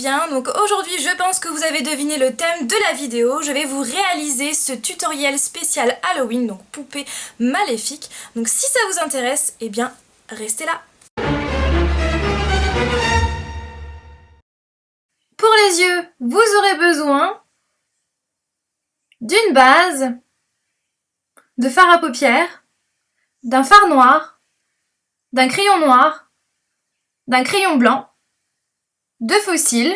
bien, donc aujourd'hui je pense que vous avez deviné le thème de la vidéo. Je vais vous réaliser ce tutoriel spécial Halloween, donc poupée maléfique. Donc si ça vous intéresse, eh bien restez là. Pour les yeux, vous aurez besoin d'une base, de fard à paupières, d'un fard noir, d'un crayon noir, d'un crayon blanc, de faux cils,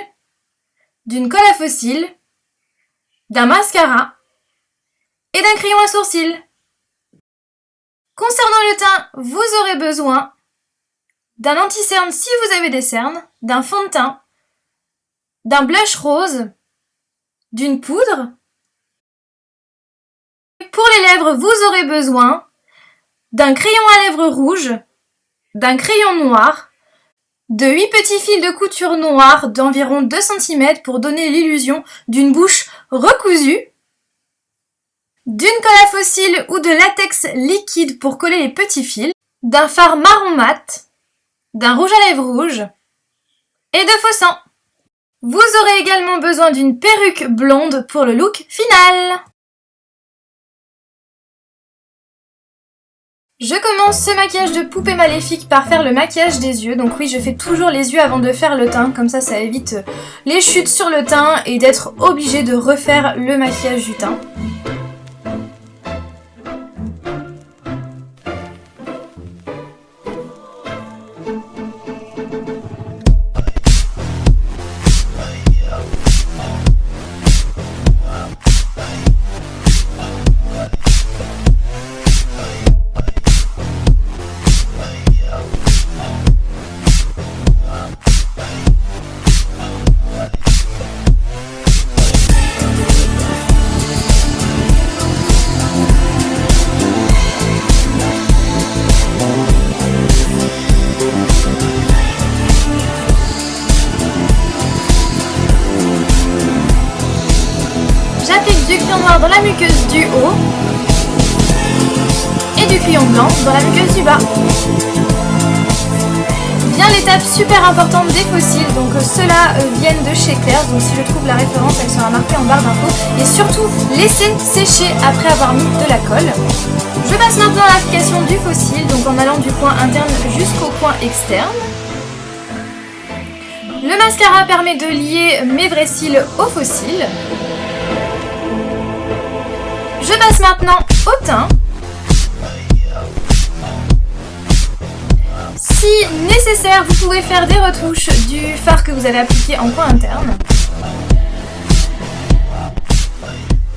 d'une colle à faux cils, d'un mascara et d'un crayon à sourcils. Concernant le teint, vous aurez besoin d'un anti-cerne si vous avez des cernes, d'un fond de teint, d'un blush rose, d'une poudre. Pour les lèvres, vous aurez besoin d'un crayon à lèvres rouge, d'un crayon noir, de 8 petits fils de couture noire d'environ 2 cm pour donner l'illusion d'une bouche recousue, d'une colle à faux cils ou de latex liquide pour coller les petits fils, d'un fard marron mat, d'un rouge à lèvres rouge et de faux sang. Vous aurez également besoin d'une perruque blonde pour le look final. Je commence ce maquillage de poupée maléfique par faire le maquillage des yeux. Donc oui, je fais toujours les yeux avant de faire le teint, comme ça évite les chutes sur le teint et d'être obligé de refaire le maquillage du teint. J'applique du crayon noir dans la muqueuse du haut et du crayon blanc dans la muqueuse du bas. Vient l'étape super importante des faux cils, donc ceux-là viennent de chez Claire's, donc si je trouve la référence elle sera marquée en barre d'infos. Et surtout, laissez sécher après avoir mis de la colle. Je passe maintenant à l'application du faux cil, donc en allant du coin interne jusqu'au coin externe. Le mascara permet de lier mes vrais cils aux faux cils. Je passe maintenant au teint. Si nécessaire, vous pouvez faire des retouches du fard que vous avez appliqué en coin interne.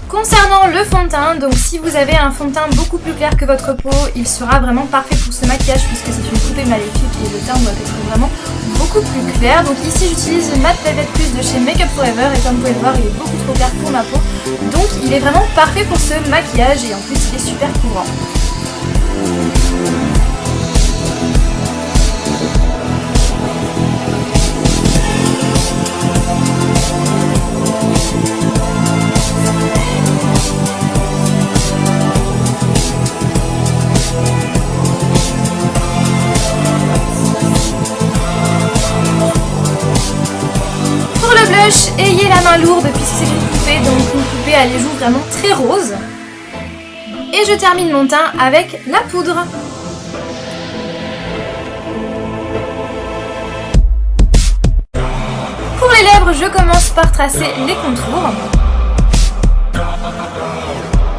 Concernant le fond de teint, donc si vous avez un fond de teint beaucoup plus clair que votre peau, il sera vraiment parfait pour ce maquillage puisque c'est une poupée maléfique et le teint doit être vraiment beaucoup plus clair. Donc ici j'utilise Matte Velvet Plus de chez Make Up For Ever et comme vous pouvez le voir il est beaucoup trop clair pour ma peau. Donc il est vraiment parfait pour ce maquillage et en plus il est super couvrant. Ayez la main lourde puisque c'est une poupée, donc une poupée a les joues vraiment très roses. Et je termine mon teint avec la poudre. Pour les lèvres, je commence par tracer les contours.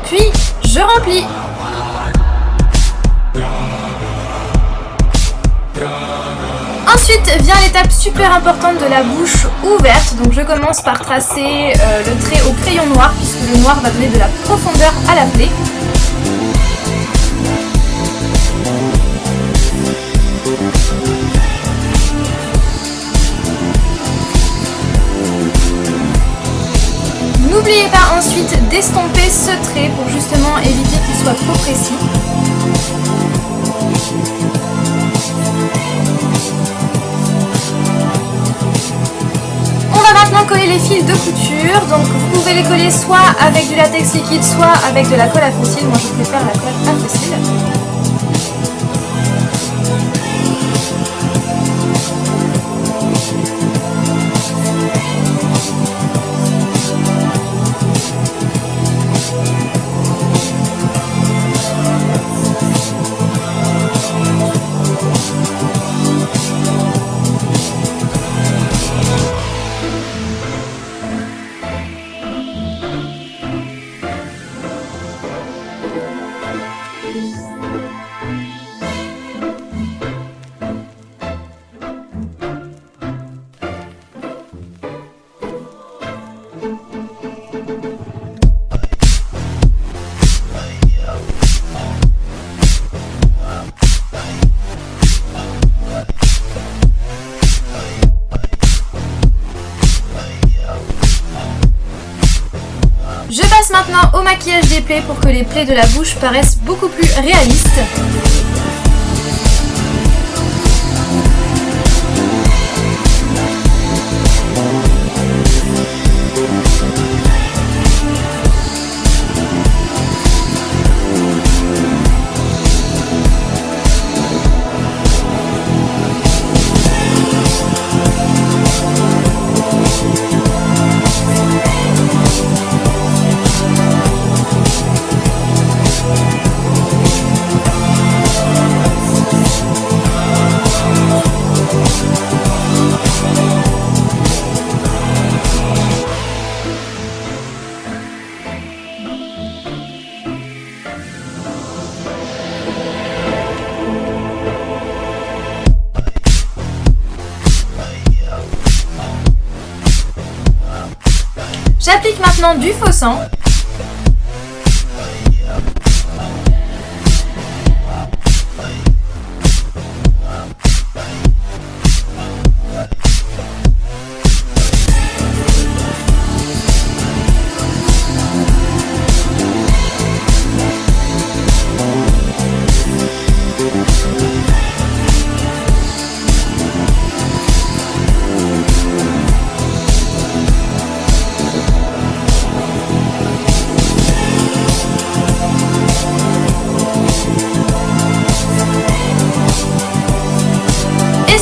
Puis je remplis. Ensuite vient l'étape super importante de la bouche ouverte, donc je commence par tracer le trait au crayon noir puisque le noir va donner de la profondeur à la plaie. N'oubliez pas ensuite d'estomper ce trait pour justement éviter qu'il soit trop précis. Maintenant coller les fils de couture, donc vous pouvez les coller soit avec du latex liquide, soit avec de la colle à faux cils. Moi je préfère la colle à faux cils. passe maintenant au maquillage des plaies pour que les plaies de la bouche paraissent beaucoup plus réalistes. J'applique maintenant du faux sang.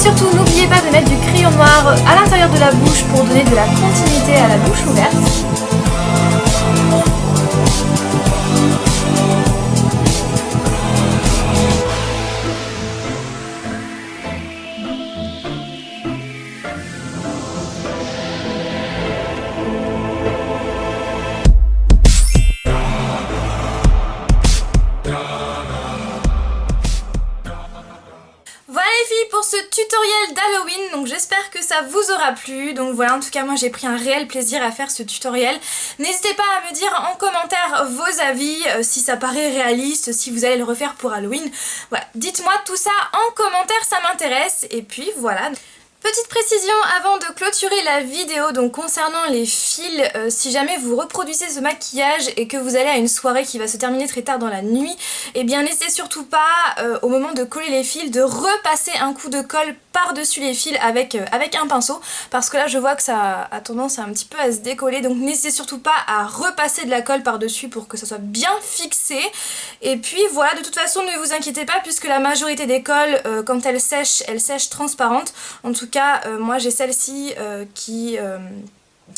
Surtout, n'oubliez pas de mettre du crayon noir à l'intérieur de la bouche pour donner de la continuité à la bouche ouverte. Pour ce tutoriel d'Halloween, donc j'espère que ça vous aura plu. Donc voilà, en tout cas moi j'ai pris un réel plaisir à faire ce tutoriel. N'hésitez pas à me dire en commentaire vos avis, si ça paraît réaliste, si vous allez le refaire pour Halloween. Voilà, dites-moi tout ça en commentaire, ça m'intéresse. Et puis voilà. Petite précision avant de clôturer la vidéo, donc concernant les fils, si jamais vous reproduisez ce maquillage et que vous allez à une soirée qui va se terminer très tard dans la nuit, eh bien n'hésitez surtout pas au moment de coller les fils de repasser un coup de colle par-dessus les fils avec un pinceau, parce que là je vois que ça a tendance un petit peu à se décoller, donc n'hésitez surtout pas à repasser de la colle par-dessus pour que ça soit bien fixé. Et puis voilà, de toute façon ne vous inquiétez pas puisque la majorité des colles, quand elles sèchent transparentes. En tout cas, moi j'ai celle-ci qui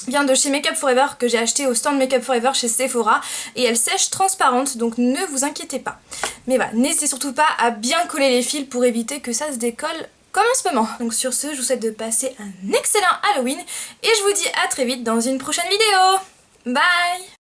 vient de chez Make Up For Ever, que j'ai acheté au stand Make Up For Ever chez Sephora, et elle sèche transparente, donc ne vous inquiétez pas. Mais voilà, n'hésitez surtout pas à bien coller les fils pour éviter que ça se décolle comme en ce moment. Donc sur ce, je vous souhaite de passer un excellent Halloween et je vous dis à très vite dans une prochaine vidéo. Bye!